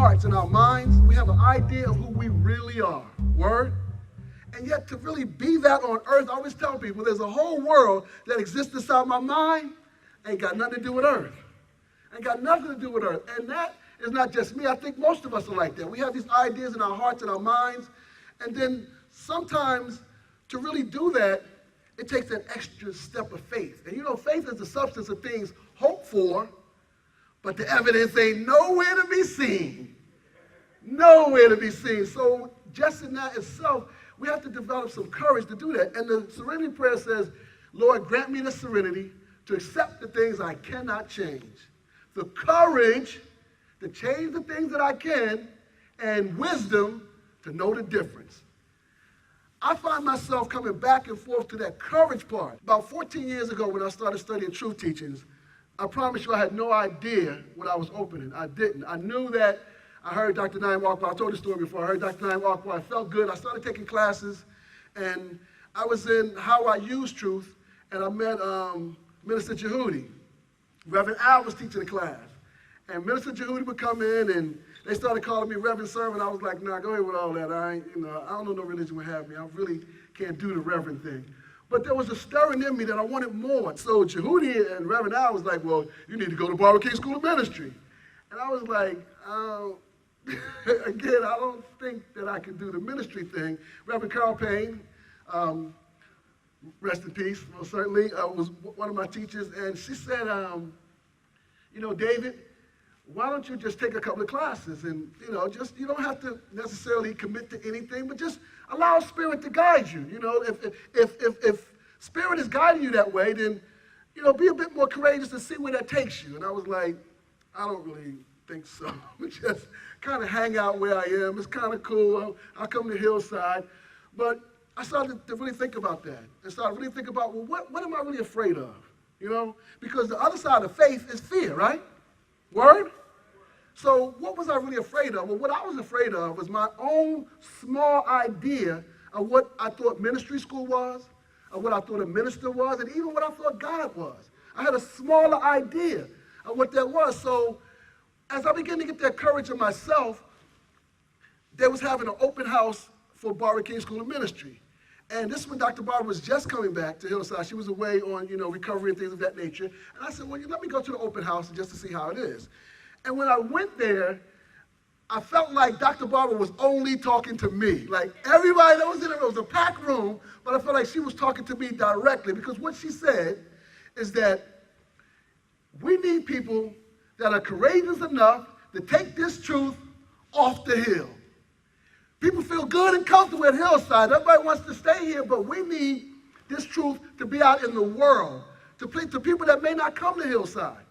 hearts and our minds, we have an idea of who we really are. Word? And yet to really be that on earth, I always tell people there's a whole world that exists inside my mind, ain't got nothing to do with earth. Ain't got nothing to do with earth. And that is not just me. I think most of us are like that. We have these ideas in our hearts and our minds. And then sometimes to really do that, it takes an extra step of faith. And you know, faith is the substance of things hoped for, but the evidence ain't nowhere to be seen. Nowhere to be seen. So just in that itself, we have to develop some courage to do that. And the serenity prayer says, Lord, grant me the serenity to accept the things I cannot change, the courage to change the things that I can, and wisdom to know the difference. I find myself coming back and forth to that courage part. About 14 years ago when I started studying truth teachings, I promise you I had no idea what I was opening. I didn't. I knew that I heard Dr. Naim Akbar. I told the story before. I heard Dr. Naim Akbar. I felt good. I started taking classes, and I was in How I Use Truth, and I met Minister Jehudi. Reverend Al was teaching the class. And Minister Jehudi would come in, and they started calling me Reverend Sir, and I was like, nah, go ahead with all that. I don't know no religion would have me. I really can't do the Reverend thing. But there was a stirring in me that I wanted more. So Jehudi and Reverend Al was like, well, you need to go to Barbara King School of Ministry. And I was like, again, I don't think that I can do the ministry thing. Reverend Carl Payne, rest in peace, most certainly, was one of my teachers. And she said, you know, David, why don't you just take a couple of classes and, you know, just, you don't have to necessarily commit to anything, but just allow Spirit to guide you. You know, if Spirit is guiding you that way, then, you know, be a bit more courageous and see where that takes you. And I was like, I don't really think so. Just kind of hang out where I am. It's kind of cool. I'll come to Hillside. But I started to really think about that. And started to really think about, well, what am I really afraid of? You know, because the other side of faith is fear, right? Word? So what was I really afraid of? Well, what I was afraid of was my own small idea of what I thought ministry school was, of what I thought a minister was, and even what I thought God was. I had a smaller idea of what that was. So as I began to get that courage in myself, they was having an open house for Barbara King School of Ministry. And this is when Dr. Barbara was just coming back to Hillside. She was away on, you know, recovery and things of that nature. And I said, well, let me go to the open house just to see how it is. And when I went there, I felt like Dr. Barbara was only talking to me. Like everybody that was in it, it was a packed room, but I felt like she was talking to me directly, because what she said is that we need people that are courageous enough to take this truth off the hill. People feel good and comfortable at Hillside. Everybody wants to stay here, but we need this truth to be out in the world, to people that may not come to Hillside.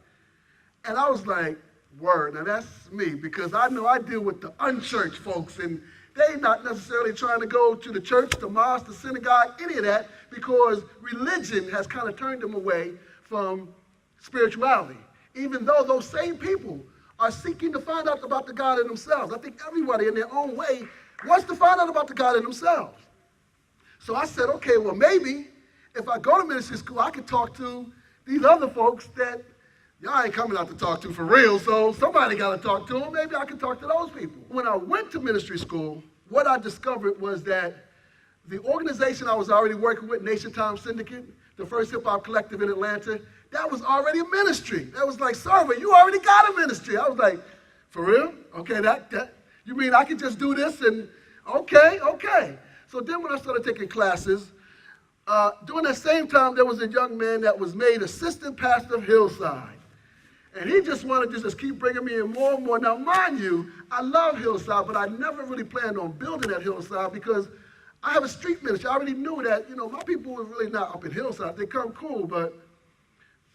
And I was like, word, now that's me, because I know I deal with the unchurched folks, and they not necessarily trying to go to the church, the mosque, the synagogue, any of that, because religion has kind of turned them away from spirituality, even though those same people are seeking to find out about the God in themselves. I think everybody in their own way wants to find out about the God in themselves. So I said, okay, well, maybe if I go to ministry school, I could talk to these other folks that y'all ain't coming out to talk to for real, so somebody got to talk to them. Maybe I can talk to those people. When I went to ministry school, what I discovered was that the organization I was already working with, Nation Time Syndicate, the first hip-hop collective in Atlanta, that was already a ministry. That was like, server, you already got a ministry. I was like, for real? Okay, you mean I could just do this and, okay. So then when I started taking classes, during that same time, there was a young man that was made assistant pastor of Hillside. And he just wanted to just keep bringing me in more and more. Now, mind you, I love Hillside, but I never really planned on building at Hillside because I have a street ministry. I already knew that, you know, my people were really not up in Hillside. They come cool, but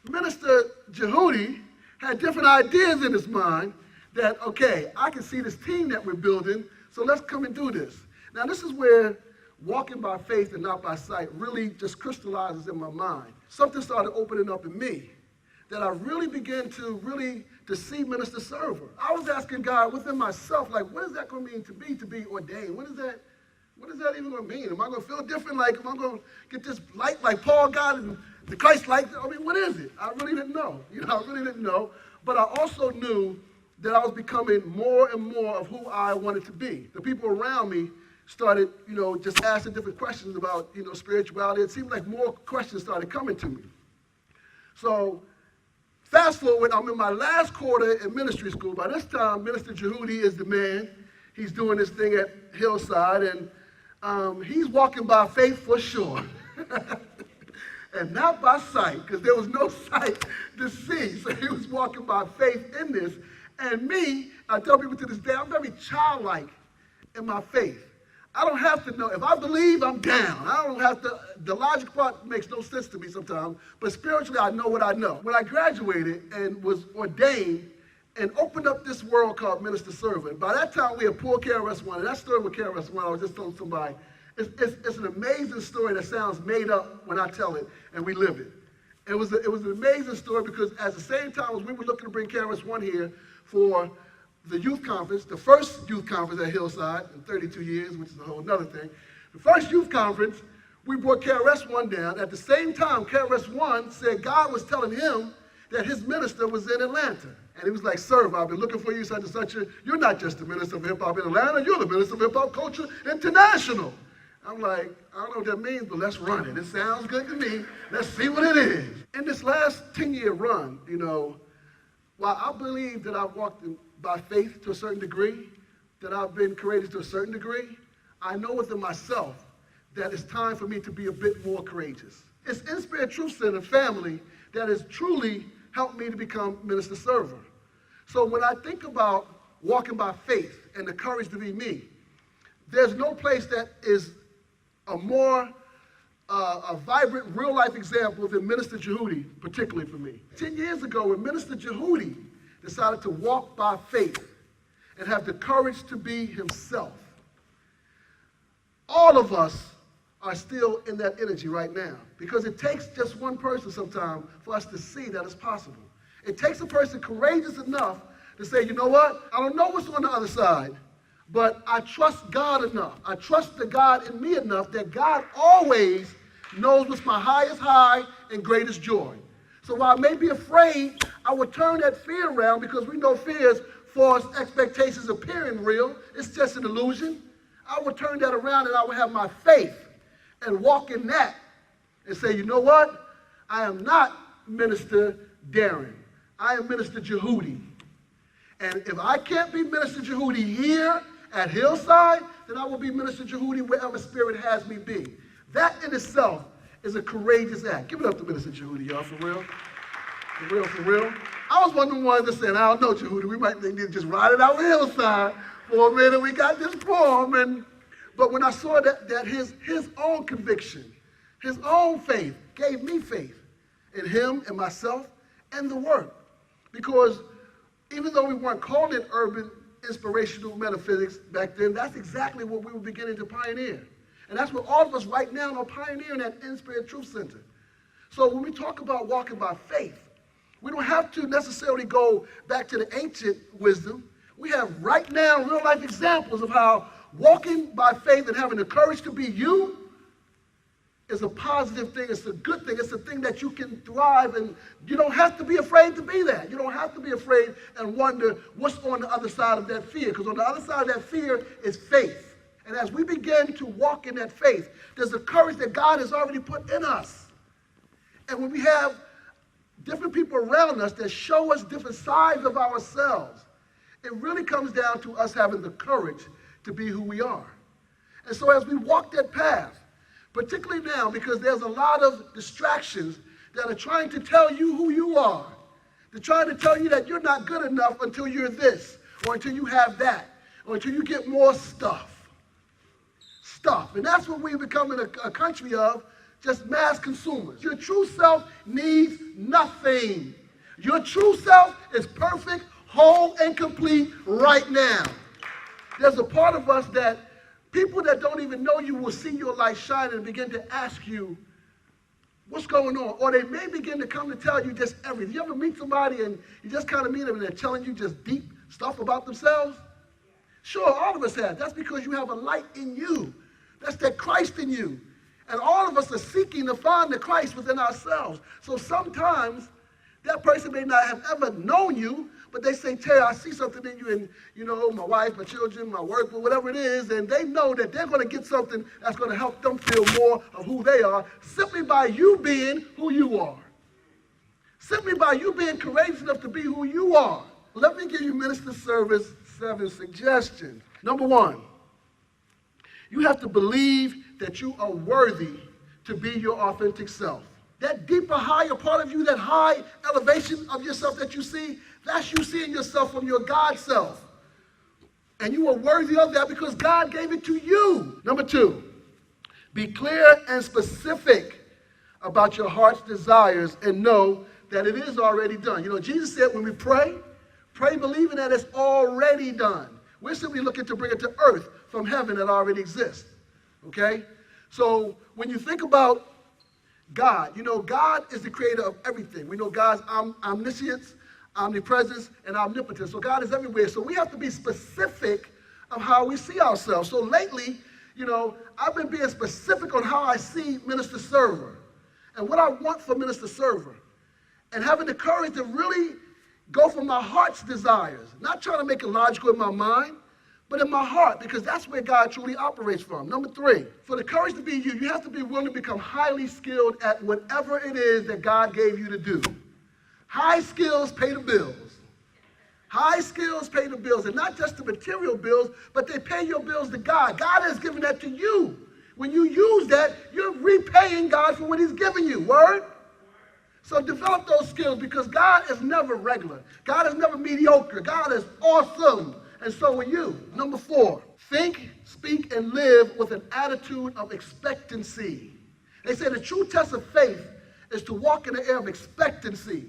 Minister Jehudi had different ideas in his mind that, okay, I can see this team that we're building, so let's come and do this. Now, this is where walking by faith and not by sight really just crystallizes in my mind. Something started opening up in me that I really began to see Minister Server. I was asking God within myself, like, what is that going to mean to be ordained? What is that even going to mean? Am I going to feel different? Like, am I going to get this light like Paul got and the Christ light? I mean, what is it? I really didn't know. I really didn't know. But I also knew that I was becoming more and more of who I wanted to be. The people around me started, just asking different questions about, spirituality. It seemed like more questions started coming to me. So fast forward, I'm in my last quarter in ministry school. By this time, Minister Jehudi is the man. He's doing this thing at Hillside, and he's walking by faith for sure. And not by sight, because there was no sight to see. So he was walking by faith in this. And me, I tell people to this day, I'm very childlike in my faith. I don't have to know. If I believe, I'm down. I don't have to. The logic part makes no sense to me sometimes. But spiritually, I know what I know. When I graduated and was ordained and opened up this world called Minister Servant, by that time we had pulled KRS-One. And that story with KRS-One, I was just telling somebody, it's an amazing story that sounds made up when I tell it and we live it. It was an amazing story because at the same time as we were looking to bring KRS-One here for the youth conference, the first youth conference at Hillside in 32 years, which is a whole other thing. The first youth conference, we brought KRS-One down. At the same time, KRS-One said God was telling him that his minister was in Atlanta. And he was like, sir, I've been looking for you, such and such. You're not just the minister of hip-hop in Atlanta, you're the minister of hip-hop culture international. I'm like, I don't know what that means, but let's run it. It sounds good to me. Let's see what it is. In this last 10-year run, while I believe that I've walked by faith to a certain degree, that I've been courageous to a certain degree, I know within myself that it's time for me to be a bit more courageous. It's InSpiritTruthCenter family that has truly helped me to become minister server. So when I think about walking by faith and the courage to be me, there's no place that is a more a vibrant, real-life example than Minister Jehudi, particularly for me. 10 years ago, when Minister Jehudi decided to walk by faith and have the courage to be himself, all of us are still in that energy right now because it takes just one person sometimes for us to see that it's possible. It takes a person courageous enough to say, you know what? I don't know what's on the other side, but I trust God enough. I trust the God in me enough that God always knows what's my highest high and greatest joy. So while I may be afraid, I will turn that fear around because we know fear's false expectations appearing real. It's just an illusion. I will turn that around and I will have my faith and walk in that and say, you know what? I am not Minister Darren. I am Minister Jehudi. And if I can't be Minister Jehudi here at Hillside, then I will be Minister Jehudi wherever Spirit has me be. That in itself is a courageous act. Give it up to Minister Jehudi, y'all, for real. For real, for real. I was one of the ones that said, I don't know, Jehudi, we might need to just ride it out Hillside for a minute. We got this form. But when I saw that his own conviction, his own faith gave me faith in him and myself and the work. Because even though we weren't called it urban inspirational metaphysics back then, that's exactly what we were beginning to pioneer. And that's what all of us right now are pioneering at InSpiritTruthCenter. So when we talk about walking by faith, we don't have to necessarily go back to the ancient wisdom. We have right now real life examples of how walking by faith and having the courage to be you is a positive thing. It's a good thing. It's a thing that you can thrive, and you don't have to be afraid to be that. You don't have to be afraid and wonder what's on the other side of that fear, because on the other side of that fear is faith. And as we begin to walk in that faith, there's a courage that God has already put in us. And when we have different people around us that show us different sides of ourselves, it really comes down to us having the courage to be who we are. And so as we walk that path, particularly now, because there's a lot of distractions that are trying to tell you who you are. They're trying to tell you that you're not good enough until you're this, or until you have that, or until you get more stuff. And that's what we're becoming a country of, just mass consumers. Your true self needs nothing. Your true self is perfect, whole, and complete right now. There's a part of us that people that don't even know you will see your light shine and begin to ask you, what's going on? Or they may begin to come to tell you just everything. You ever meet somebody and you just kind of meet them and they're telling you just deep stuff about themselves? Sure, all of us have. That's because you have a light in you. That's that Christ in you. And all of us are seeking to find the Christ within ourselves. So sometimes that person may not have ever known you, but they say, Terry, I see something in you, and my wife, my children, my work, whatever it is, and they know that they're going to get something that's going to help them feel more of who they are simply by you being who you are. Simply by you being courageous enough to be who you are. Let me give you Minister Service 7 suggestions. Number 1, you have to believe that you are worthy to be your authentic self. That deeper, higher part of you, that high elevation of yourself that you see, that's you seeing yourself from your God self. And you are worthy of that because God gave it to you. Number 2, be clear and specific about your heart's desires and know that it is already done. Jesus said when we pray believing that it's already done. We're simply looking to bring it to earth from heaven that already exists. Okay? So when you think about God, God is the creator of everything. We know God's omniscience, omnipresence, and omnipotence. So God is everywhere. So we have to be specific of how we see ourselves. So lately, I've been being specific on how I see Minister Server and what I want for Minister Server. And having the courage to really go for my heart's desires. Not trying to make it logical in my mind, but in my heart, because that's where God truly operates from. Number 3, for the courage to be you, you have to be willing to become highly skilled at whatever it is that God gave you to do. High skills pay the bills. High skills pay the bills, and not just the material bills, but they pay your bills to God. God has given that to you. When you use that, you're repaying God for what he's given you. Word? So develop those skills because God is never regular. God is never mediocre. God is awesome. And so are you. Number 4, think, speak, and live with an attitude of expectancy. They say the true test of faith is to walk in the air of expectancy.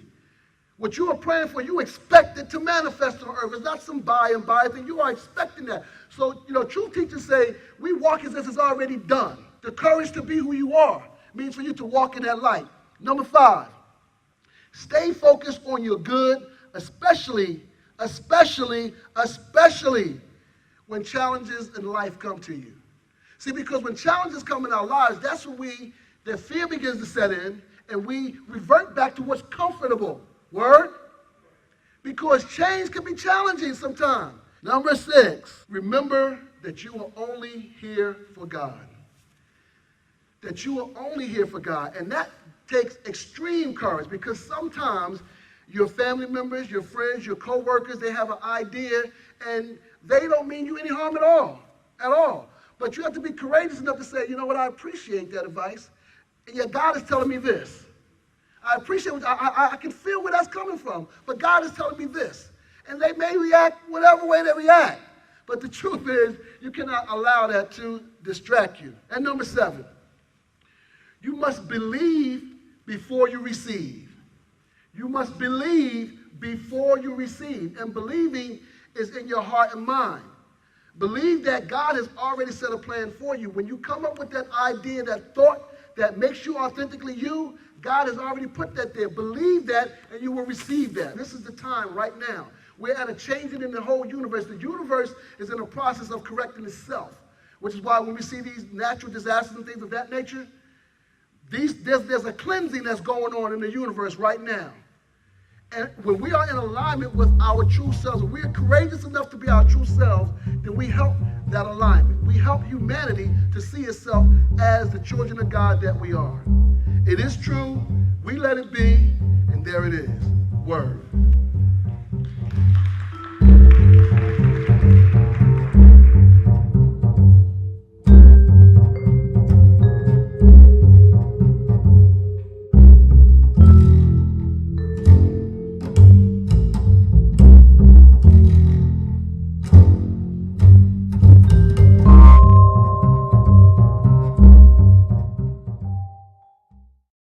What you are praying for, you expect it to manifest on earth. It's not some by and by thing. You are expecting that. So, true teachers say we walk as if it's already done. The courage to be who you are means for you to walk in that light. Number 5, stay focused on your good, especially when challenges in life come to you. See, because when challenges come in our lives, that's when the fear begins to set in, and we revert back to what's comfortable. Word? Because change can be challenging sometimes. Number 6, remember that you are only here for God. That you are only here for God. And that takes extreme courage because sometimes your family members, your friends, your co-workers, they have an idea and they don't mean you any harm at all. But you have to be courageous enough to say, you know what, I appreciate that advice, and yet God is telling me this. I appreciate it. I can feel where that's coming from, but God is telling me this. And they may react whatever way they react. But the truth is, you cannot allow that to distract you. And number 7, you must believe before you receive. You must believe before you receive. And believing is in your heart and mind. Believe that God has already set a plan for you. When you come up with that idea, that thought that makes you authentically you, God has already put that there. Believe that and you will receive that. This is the time right now. We're at a changing in the whole universe. The universe is in a process of correcting itself, which is why when we see these natural disasters and things of that nature, there's a cleansing that's going on in the universe right now. And when we are in alignment with our true selves, when we are courageous enough to be our true selves, then we help that alignment. We help humanity to see itself as the children of God that we are. It is true, we let it be, and there it is. Word.